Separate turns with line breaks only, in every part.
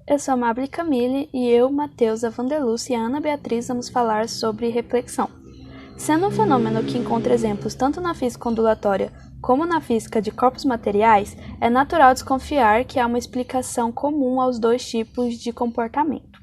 Eu sou a Mabel Camille e eu, Matheus, a Vanderluz e a Ana Beatriz vamos falar sobre reflexão. Sendo um fenômeno que encontra exemplos tanto na física ondulatória como na física de corpos materiais, é natural desconfiar que há uma explicação comum aos dois tipos de comportamento.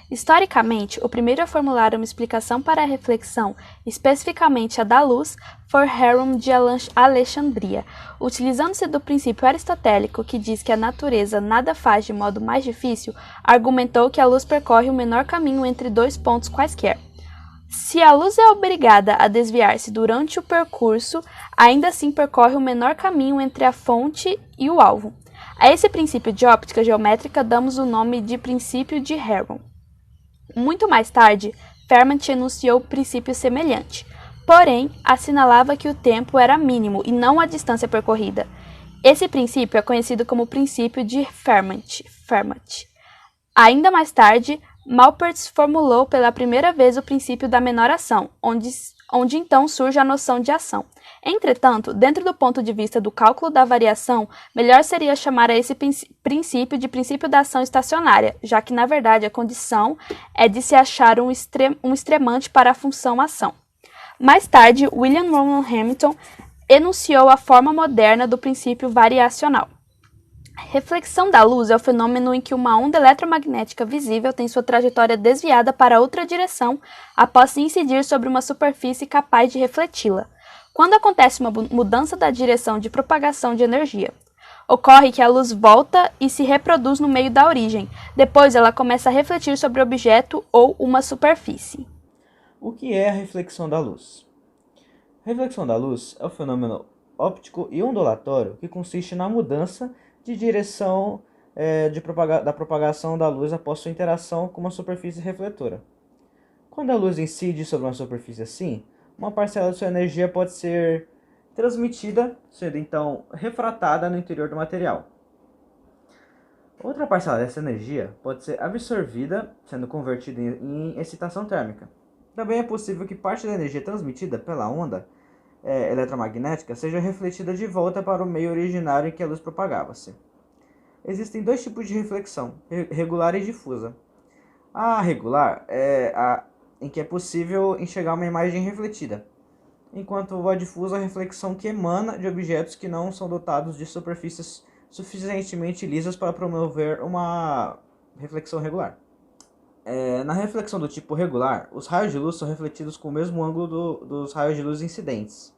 Historicamente, o primeiro a formular uma explicação para a reflexão, especificamente a da luz, foi Heron de Alexandria. Utilizando-se do princípio aristotélico que diz que a natureza nada faz de modo mais difícil, argumentou que a luz percorre o menor caminho entre dois pontos quaisquer. Se a luz é obrigada a desviar-se durante o percurso, ainda assim percorre o menor caminho entre a fonte e o alvo. A esse princípio de óptica geométrica damos o nome de princípio de Heron. Muito mais tarde, Fermat enunciou o princípio semelhante, porém assinalava que o tempo era mínimo e não a distância percorrida. Esse princípio é conhecido como princípio de Fermat. Ainda mais tarde, Malpertz formulou pela primeira vez o princípio da menor ação, onde então surge a noção de ação. Entretanto, dentro do ponto de vista do cálculo da variação, melhor seria chamar a esse princípio de princípio da ação estacionária, já que, na verdade, a condição é de se achar um extremante para a função ação. Mais tarde, William Rowan Hamilton enunciou a forma moderna do princípio variacional. Reflexão da luz é o fenômeno em que uma onda eletromagnética visível tem sua trajetória desviada para outra direção após incidir sobre uma superfície capaz de refleti-la. Quando acontece uma mudança da direção de propagação de energia, ocorre que a luz volta e se reproduz no meio da origem. Depois ela começa a refletir sobre o objeto ou uma superfície.
O que é a reflexão da luz? A reflexão da luz é o fenômeno óptico e ondulatório que consiste na mudança de direção da propagação da luz após sua interação com uma superfície refletora. Quando a luz incide sobre uma superfície assim, uma parcela de sua energia pode ser transmitida, sendo então refratada no interior do material. Outra parcela dessa energia pode ser absorvida, sendo convertida em excitação térmica. Também é possível que parte da energia transmitida pela onda eletromagnética seja refletida de volta para o meio originário em que a luz propagava-se. Existem dois tipos de reflexão, regular e difusa. A regular é a em que é possível enxergar uma imagem refletida, enquanto a difusa é a reflexão que emana de objetos que não são dotados de superfícies suficientemente lisas para promover uma reflexão regular. Na reflexão do tipo regular, os raios de luz são refletidos com o mesmo ângulo dos raios de luz incidentes.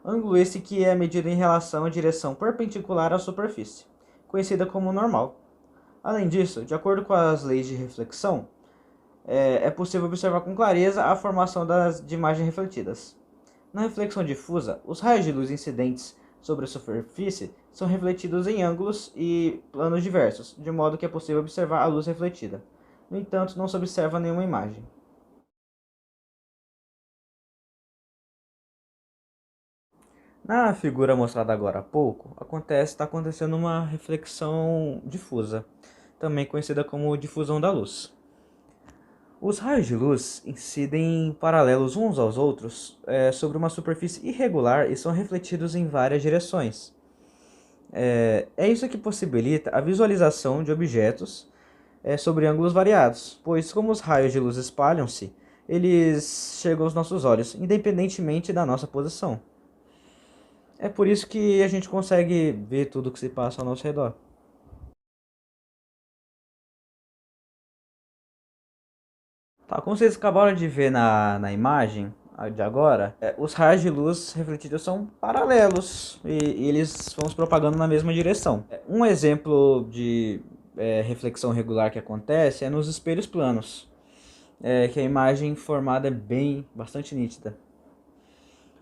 Ângulo esse que é medido em relação à direção perpendicular à superfície, conhecida como normal. Além disso, de acordo com as leis de reflexão, é possível observar com clareza a formação de imagens refletidas. Na reflexão difusa, os raios de luz incidentes sobre a superfície são refletidos em ângulos e planos diversos, de modo que é possível observar a luz refletida. No entanto, não se observa nenhuma imagem. Na figura mostrada agora há pouco, está acontecendo uma reflexão difusa, também conhecida como difusão da luz. Os raios de luz incidem paralelos uns aos outros sobre uma superfície irregular e são refletidos em várias direções. É isso que possibilita a visualização de objetos sobre ângulos variados, pois como os raios de luz espalham-se, eles chegam aos nossos olhos, independentemente da nossa posição. É por isso que a gente consegue ver tudo o que se passa ao nosso redor. Tá, como vocês acabaram de ver na imagem de agora, os raios de luz refletidos são paralelos e eles vão se propagando na mesma direção. Um exemplo de reflexão regular que acontece é nos espelhos planos, que a imagem formada é bastante nítida.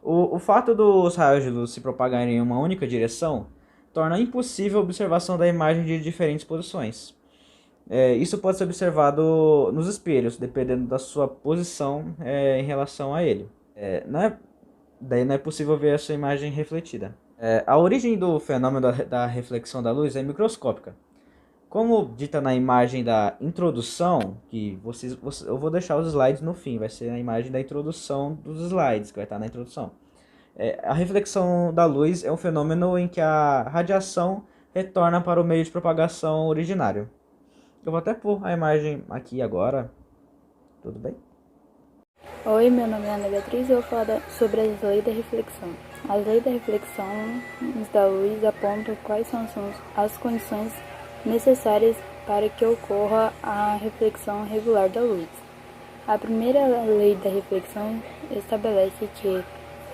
O fato dos raios de luz se propagarem em uma única direção torna impossível a observação da imagem de diferentes posições. Isso pode ser observado nos espelhos, dependendo da sua posição em relação a ele. Daí não é possível ver essa imagem refletida. A origem do fenômeno da reflexão da luz é microscópica. Como dita na imagem da introdução, eu vou deixar os slides no fim, vai ser a imagem da introdução dos slides, que vai estar na introdução. A reflexão da luz é um fenômeno em que a radiação retorna para o meio de propagação originário. Eu vou até pôr a imagem aqui agora. Tudo bem?
Oi, meu nome é Ana Beatriz e eu vou falar sobre as leis da reflexão. As leis da reflexão da luz apontam quais são as condições necessárias para que ocorra a reflexão regular da luz. A primeira lei da reflexão estabelece que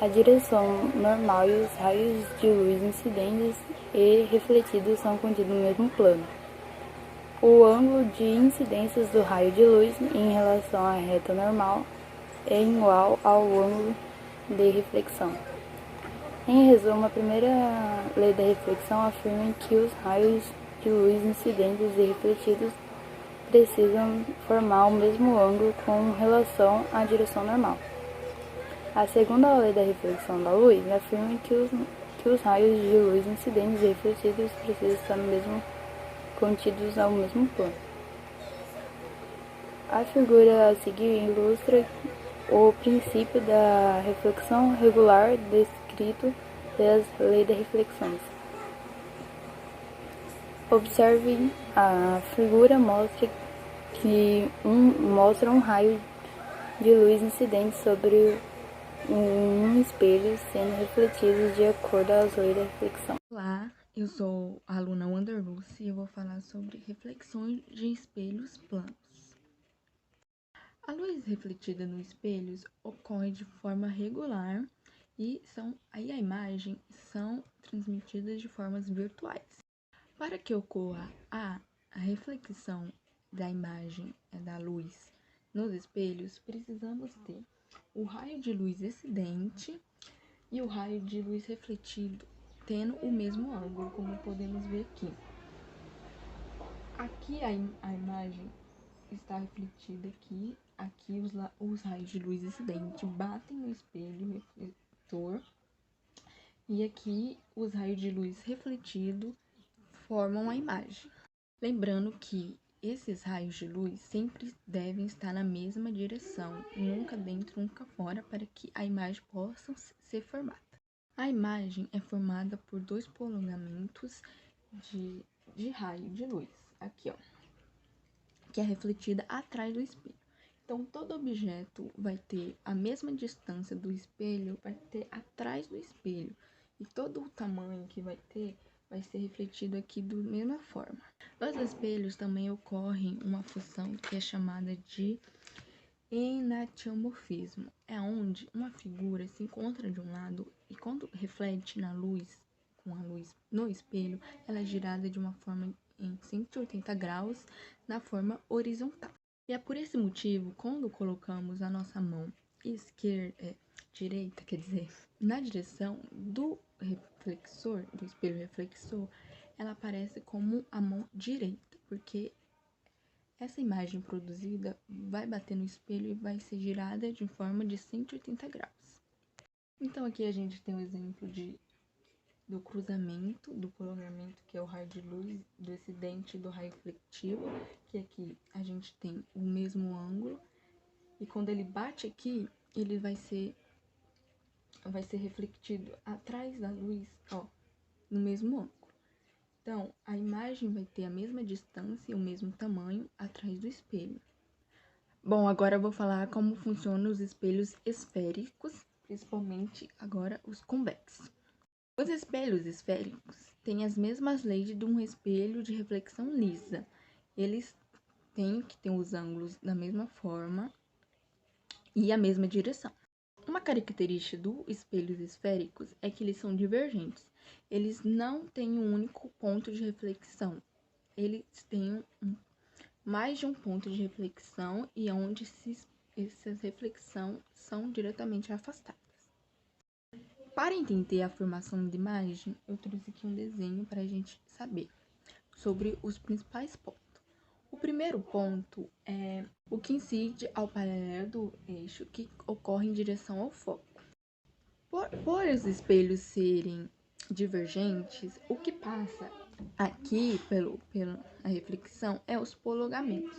a direção normal e os raios de luz incidentes e refletidos são contidos no mesmo plano. O ângulo de incidências do raio de luz em relação à reta normal é igual ao ângulo de reflexão. Em resumo, a primeira lei da reflexão afirma que os raios de luz incidentes e refletidos precisam formar o mesmo ângulo com relação à direção normal. A segunda lei da reflexão da luz afirma que os raios de luz incidentes e refletidos precisam estar contidos ao mesmo plano. A figura a seguir ilustra o princípio da reflexão regular descrito pelas leis da reflexão. Observe a figura mostra um raio de luz incidente sobre um espelho sendo refletido de acordo com as leis da reflexão.
Olá, eu sou a aluna Wanderlucy e eu vou falar sobre reflexões de espelhos planos. A luz refletida nos espelhos ocorre de forma regular e a imagem são transmitidas de formas virtuais. Para que ocorra a reflexão da imagem da luz nos espelhos, precisamos ter o raio de luz incidente e o raio de luz refletido tendo o mesmo ângulo, como podemos ver aqui. Aqui a imagem está refletida aqui os raios de luz incidente batem no espelho refletor e aqui os raios de luz refletido formam a imagem. Lembrando que esses raios de luz sempre devem estar na mesma direção, nunca dentro, nunca fora, para que a imagem possa ser formada. A imagem é formada por dois prolongamentos de raio de luz, aqui ó, que é refletida atrás do espelho. Então, todo objeto vai ter a mesma distância do espelho, vai ter atrás do espelho. E todo o tamanho que vai ter vai ser refletido aqui da mesma forma. Nos espelhos também ocorre uma função que é chamada de enantiomorfismo. É onde uma figura se encontra de um lado e quando reflete na luz, com a luz no espelho, ela é girada de uma forma em 180 graus na forma horizontal. E é por esse motivo, quando colocamos a nossa mão direita, na direção do reflexor, do espelho reflexor, ela aparece como a mão direita, porque essa imagem produzida vai bater no espelho e vai ser girada de forma de 180 graus. Então aqui a gente tem um exemplo do cruzamento, do prolongamento, que é o raio de luz, do incidente do raio refletivo, que aqui a gente tem o mesmo ângulo, e quando ele bate aqui, ele vai ser refletido atrás da luz, ó, no mesmo ângulo. Então, a imagem vai ter a mesma distância e o mesmo tamanho atrás do espelho. Bom, agora eu vou falar como funcionam os espelhos esféricos, principalmente agora os convexos. Os espelhos esféricos têm as mesmas leis de um espelho de reflexão lisa. Eles têm que ter os ângulos da mesma forma e a mesma direção. Uma característica dos espelhos esféricos é que eles são divergentes. Eles não têm um único ponto de reflexão. Eles têm mais de um ponto de reflexão e onde essas reflexões são diretamente afastadas. Para entender a formação de imagem, eu trouxe aqui um desenho para a gente saber sobre os principais pontos. O primeiro ponto é o que incide ao paralelo do eixo que ocorre em direção ao foco. Por os espelhos serem divergentes, o que passa aqui pela reflexão é os prolongamentos,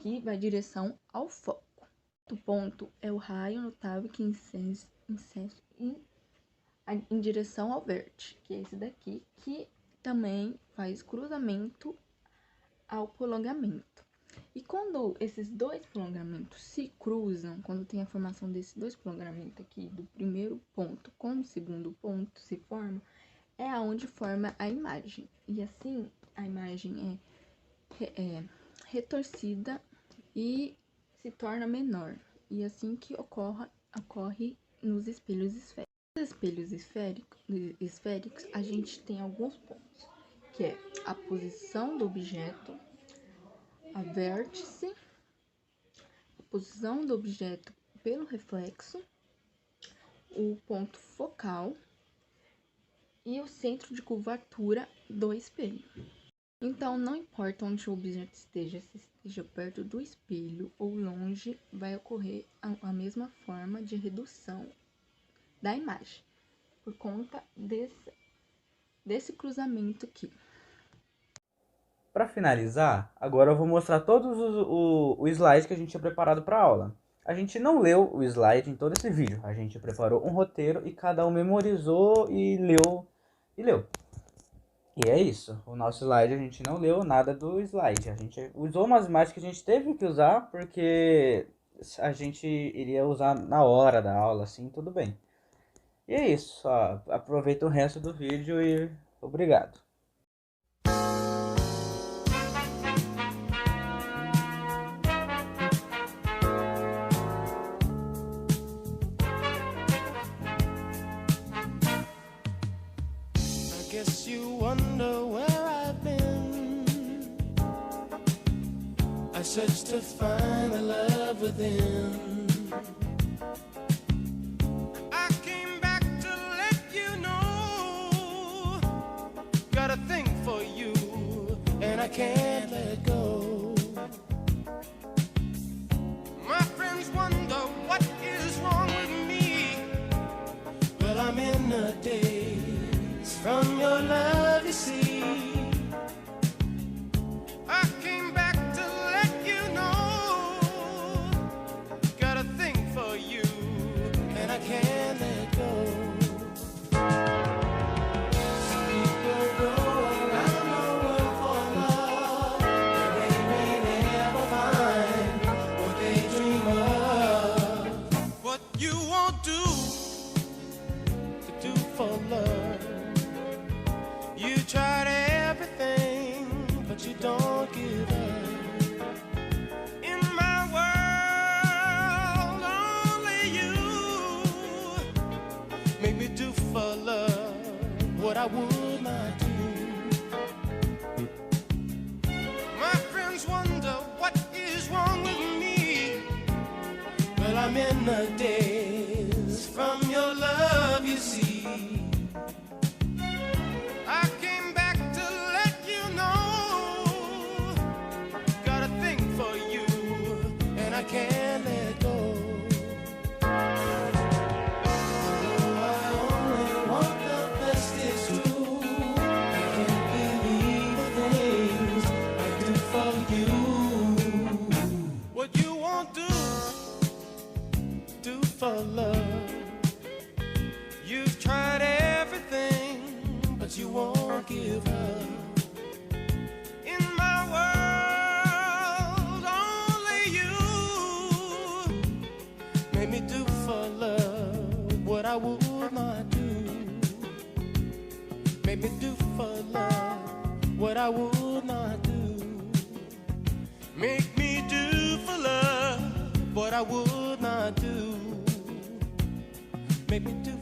que vai em direção ao foco. Outro ponto é o raio notável que incide em direção ao vértice, que é esse daqui, que também faz cruzamento ao prolongamento. E quando esses dois prolongamentos se cruzam, quando tem a formação desses dois prolongamentos aqui, do primeiro ponto com o segundo ponto se forma, é aonde forma a imagem. E assim, a imagem é retorcida e se torna menor. E assim que ocorre nos espelhos esféricos. Nos espelhos esféricos, a gente tem alguns pontos, que é a posição do objeto, a vértice, a posição do objeto pelo reflexo, o ponto focal e o centro de curvatura do espelho. Então, não importa onde o objeto esteja, se esteja perto do espelho ou longe, vai ocorrer a mesma forma de redução da imagem, por conta desse cruzamento aqui.
Para finalizar, agora eu vou mostrar todos o slide que a gente tinha preparado para a aula. A gente não leu o slide em todo esse vídeo, a gente preparou um roteiro e cada um memorizou e leu. E é isso, o nosso slide a gente não leu nada do slide, a gente usou umas imagens que a gente teve que usar porque a gente iria usar na hora da aula, assim, tudo bem. E é isso, só aproveita o resto do vídeo e obrigado.
Guess you wonder where I've been. I searched to find the love within. I came back to let you know. Got a thing for you, and I can't let go. My friends wonder what is wrong with me. Well, I'm in a daze from your love, you see. I came back to let you know. Got a thing for you, and I can't let go. Some people go around the world for love, and they may never find what they dream of. What you won't do to do for love. You tried everything, but you don't give up. In my world, only you make me do for love what I would not do. My friends wonder what is wrong with me. Well, I'm in the daze from your love, you see. I came back to let you know. Got a thing for you, and I can't let go. Although I only want the best, it's true. I can't believe the things I do for you. What you won't do for love. You've tried everything, but you won't give up. In my world, only you made me do for love what I would not do. Made me do for love what I would not do. Make me do for love what I would not do. Make me do